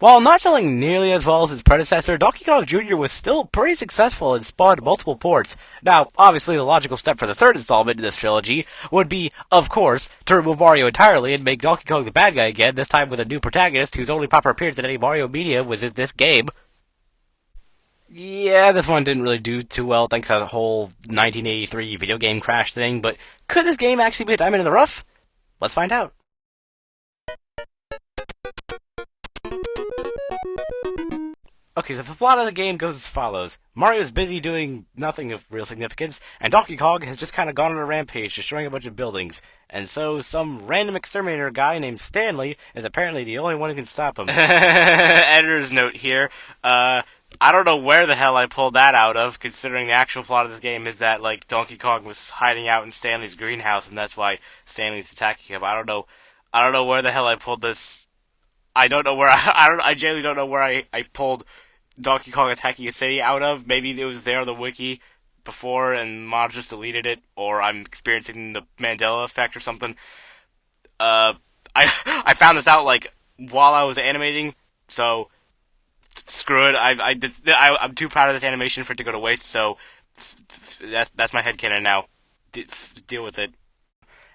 While not selling nearly as well as its predecessor, Donkey Kong Jr. was still pretty successful and spawned multiple ports. Now, obviously, the logical step for the third installment in this trilogy would be, of course, to remove Mario entirely and make Donkey Kong the bad guy again, this time with a new protagonist whose only proper appearance in any Mario media was in this game. Yeah, this one didn't really do too well thanks to the whole 1983 video game crash thing, but could this game actually be a diamond in the rough? Let's find out. Okay, so the plot of the game goes as follows. Mario's busy doing nothing of real significance, and Donkey Kong has just kind of gone on a rampage, destroying a bunch of buildings. And so, some random exterminator guy named Stanley is apparently the only one who can stop him. Editor's note here. I don't know where the hell I pulled that out of, considering the actual plot of this game is that, like, Donkey Kong was hiding out in Stanley's greenhouse, and that's why Stanley's attacking him. I don't know where the hell I pulled this. I genuinely don't know where I pulled Donkey Kong attacking a city out of. Maybe it was there on the wiki before and Mod just deleted it, or I'm experiencing the Mandela effect or something. I found this out, like, while I was animating, so screw it. I'm too proud of this animation for it to go to waste, so that's my headcanon now. Deal with it.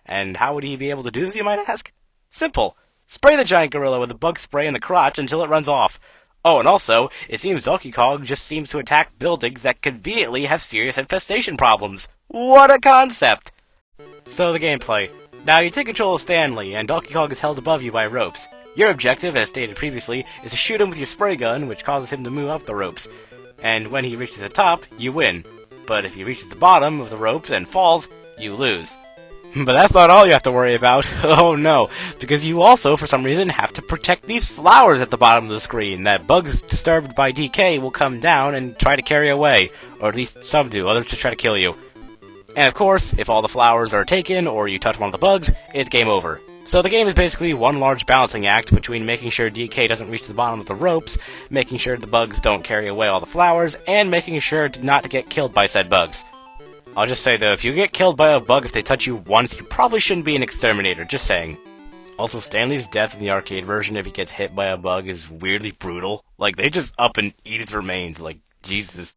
And how would he be able to do this, you might ask? Simple. Spray the giant gorilla with a bug spray in the crotch until it runs off. Oh, and also, it seems Donkey Kong just seems to attack buildings that conveniently have serious infestation problems. What a concept! So the gameplay. Now you take control of Stanley, and Donkey Kong is held above you by ropes. Your objective, as stated previously, is to shoot him with your spray gun, which causes him to move up the ropes. And when he reaches the top, you win. But if he reaches the bottom of the ropes and falls, you lose. But that's not all you have to worry about. Oh no, because you also, for some reason, have to protect these flowers at the bottom of the screen that bugs disturbed by DK will come down and try to carry away. Or at least some do, others just try to kill you. And of course, if all the flowers are taken or you touch one of the bugs, it's game over. So the game is basically one large balancing act between making sure DK doesn't reach the bottom of the ropes, making sure the bugs don't carry away all the flowers, and making sure not to get killed by said bugs. I'll just say though, if you get killed by a bug if they touch you once, you probably shouldn't be an exterminator, just saying. Also, Stanley's death in the arcade version if he gets hit by a bug is weirdly brutal. Like, they just up and eat his remains, like, Jesus.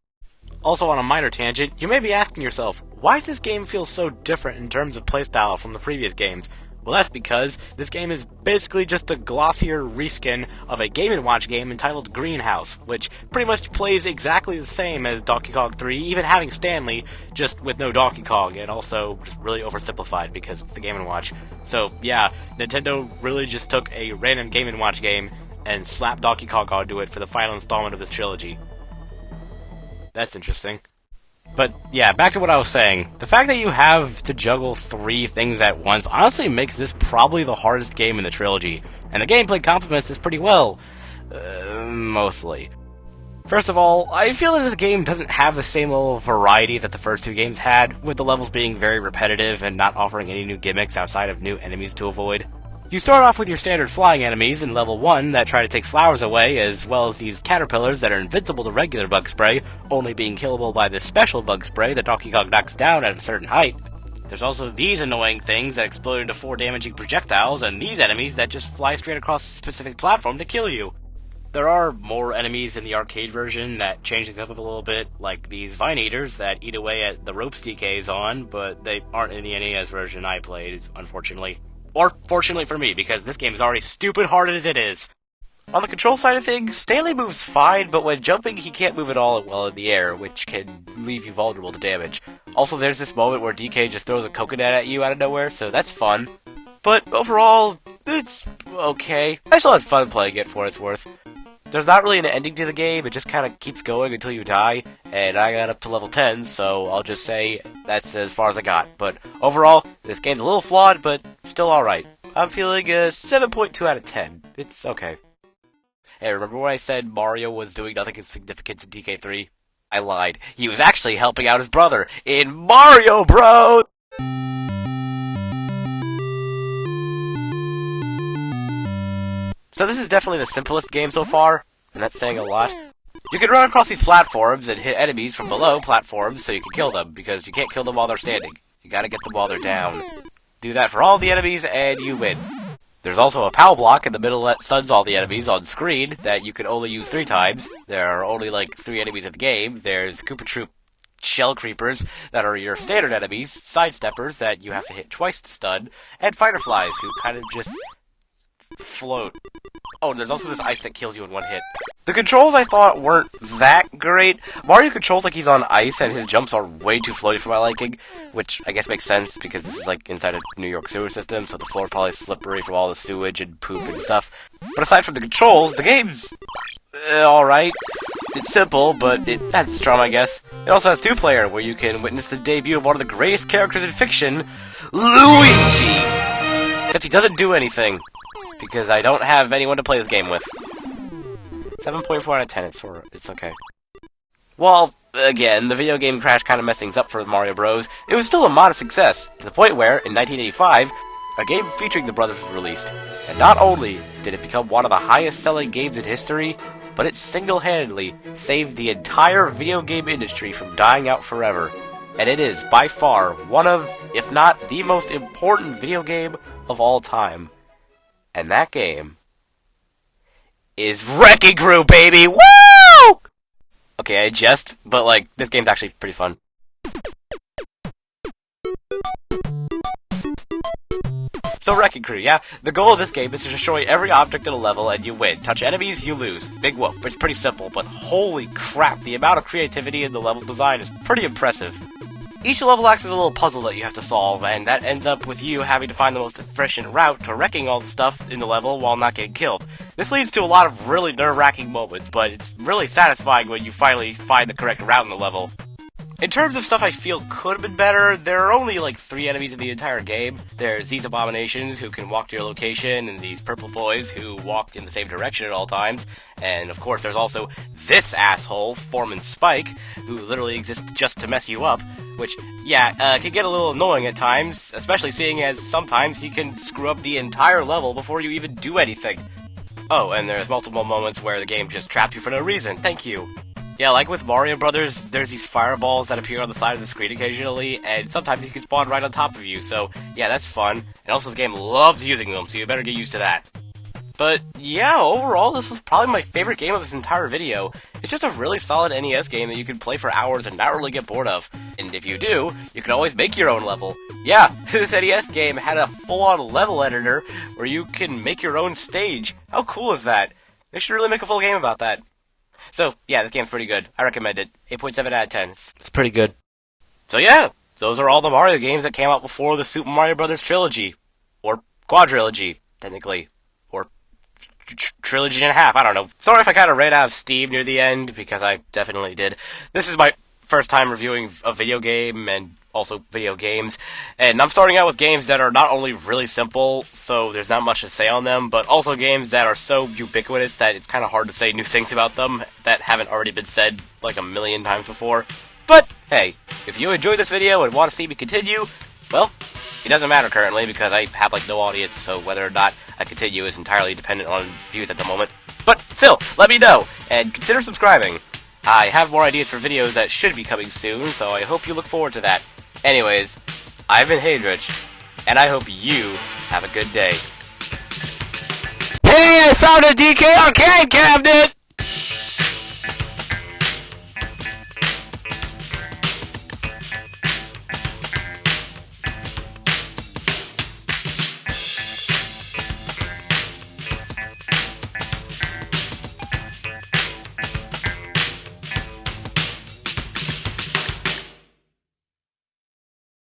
Also, on a minor tangent, you may be asking yourself, why does this game feel so different in terms of playstyle from the previous games? Well, that's because this game is basically just a glossier reskin of a Game & Watch game entitled Greenhouse, which pretty much plays exactly the same as Donkey Kong 3, even having Stanley, just with no Donkey Kong, and also just really oversimplified because it's the Game & Watch. So, yeah, Nintendo really just took a random Game & Watch game and slapped Donkey Kong onto it for the final installment of this trilogy. That's interesting. But, yeah, back to what I was saying. The fact that you have to juggle 3 things at once honestly makes this probably the hardest game in the trilogy. And the gameplay complements this pretty well. Mostly. First of all, I feel that this game doesn't have the same level of variety that the first 2 games had, with the levels being very repetitive and not offering any new gimmicks outside of new enemies to avoid. You start off with your standard flying enemies in level 1 that try to take flowers away, as well as these caterpillars that are invincible to regular bug spray, only being killable by this special bug spray that Donkey Kong knocks down at a certain height. There's also these annoying things that explode into 4 damaging projectiles, and these enemies that just fly straight across a specific platform to kill you. There are more enemies in the arcade version that change things up a little bit, like these Vine Eaters that eat away at the ropes DK's on, but they aren't in the NES version I played, unfortunately. Or, fortunately for me, because this game is already stupid hard as it is. On the control side of things, Stanley moves fine, but when jumping, he can't move at all while in the air, which can leave you vulnerable to damage. Also, there's this moment where DK just throws a coconut at you out of nowhere, so that's fun. But overall, it's okay. I still had fun playing it for what it's worth. There's not really an ending to the game, it just kind of keeps going until you die, and I got up to level 10, so I'll just say that's as far as I got. But overall, this game's a little flawed, but still alright. I'm feeling a 7.2 out of 10. It's okay. Hey, remember when I said Mario was doing nothing of significance in DK3? I lied. He was actually helping out his brother in Mario Bros! So this is definitely the simplest game so far, and that's saying a lot. You can run across these platforms and hit enemies from below platforms so you can kill them, because you can't kill them while they're standing. You gotta get them while they're down. Do that for all the enemies and you win. There's also a POW block in the middle that stuns all the enemies on screen that you can only use 3 times. There are only like 3 enemies in the game. There's Koopa Troop shell creepers that are your standard enemies, sidesteppers that you have to hit twice to stun, and fighter flies who kind of just float. Oh, and there's also this ice that kills you in 1 hit. The controls I thought weren't that great. Mario controls like he's on ice, and his jumps are way too floaty for my liking, which I guess makes sense because this is like inside a New York sewer system, so the floor's probably slippery from all the sewage and poop and stuff. But aside from the controls, the game's alright. It's simple, but it has its charm, I guess. It also has 2-player, where you can witness the debut of one of the greatest characters in fiction, Luigi! Except he doesn't do anything, because I don't have anyone to play this game with. 7.4 out of 10, it's okay. Well, again, the video game crashed kind of messed things up for Mario Bros. It was still a modest success, to the point where, in 1985, a game featuring the brothers was released. And not only did it become one of the highest-selling games in history, but it single-handedly saved the entire video game industry from dying out forever. And it is, by far, one of, if not the most important video game of all time. And that game is Wrecking Crew, baby! Woo! Okay, I jest, but like, this game's actually pretty fun. So Wrecking Crew, yeah? The goal of this game is to destroy every object in a level and you win. Touch enemies, you lose. Big whoop. It's pretty simple, but holy crap, the amount of creativity in the level design is pretty impressive. Each level acts as a little puzzle that you have to solve, and that ends up with you having to find the most efficient route to wrecking all the stuff in the level while not getting killed. This leads to a lot of really nerve-wracking moments, but it's really satisfying when you finally find the correct route in the level. In terms of stuff I feel could have been better, there are only like 3 enemies in the entire game. There's these abominations who can walk to your location, and these purple boys who walk in the same direction at all times. And of course there's also this asshole, Foreman Spike, who literally exists just to mess you up. Which, yeah, can get a little annoying at times, especially seeing as sometimes he can screw up the entire level before you even do anything. Oh, and there's multiple moments where the game just traps you for no reason. Thank you. Yeah, like with Mario Brothers, there's these fireballs that appear on the side of the screen occasionally, and sometimes he can spawn right on top of you, so yeah, that's fun. And also the game loves using them, so you better get used to that. But yeah, overall, this was probably my favorite game of this entire video. It's just a really solid NES game that you can play for hours and not really get bored of. And if you do, you can always make your own level. Yeah, this NES game had a full-on level editor where you can make your own stage. How cool is that? They should really make a full game about that. So, yeah, this game's pretty good. I recommend it. 8.7 out of 10. It's pretty good. So yeah, those are all the Mario games that came out before the Super Mario Bros. Trilogy. Or quadrilogy, technically. Or trilogy and a half, I don't know. Sorry if I kind of ran out of steam near the end, because I definitely did. This is my first time reviewing a video game, and also video games. And I'm starting out with games that are not only really simple, so there's not much to say on them, but also games that are so ubiquitous that it's kind of hard to say new things about them that haven't already been said like a million times before. But, hey, if you enjoyed this video and want to see me continue, well, it doesn't matter currently because I have like no audience, so whether or not I continue is entirely dependent on views at the moment. But still, let me know, and consider subscribing. I have more ideas for videos that should be coming soon, so I hope you look forward to that. Anyways, I've been Hadrich, and I hope you have a good day. Hey, I found a DK arcade cabinet!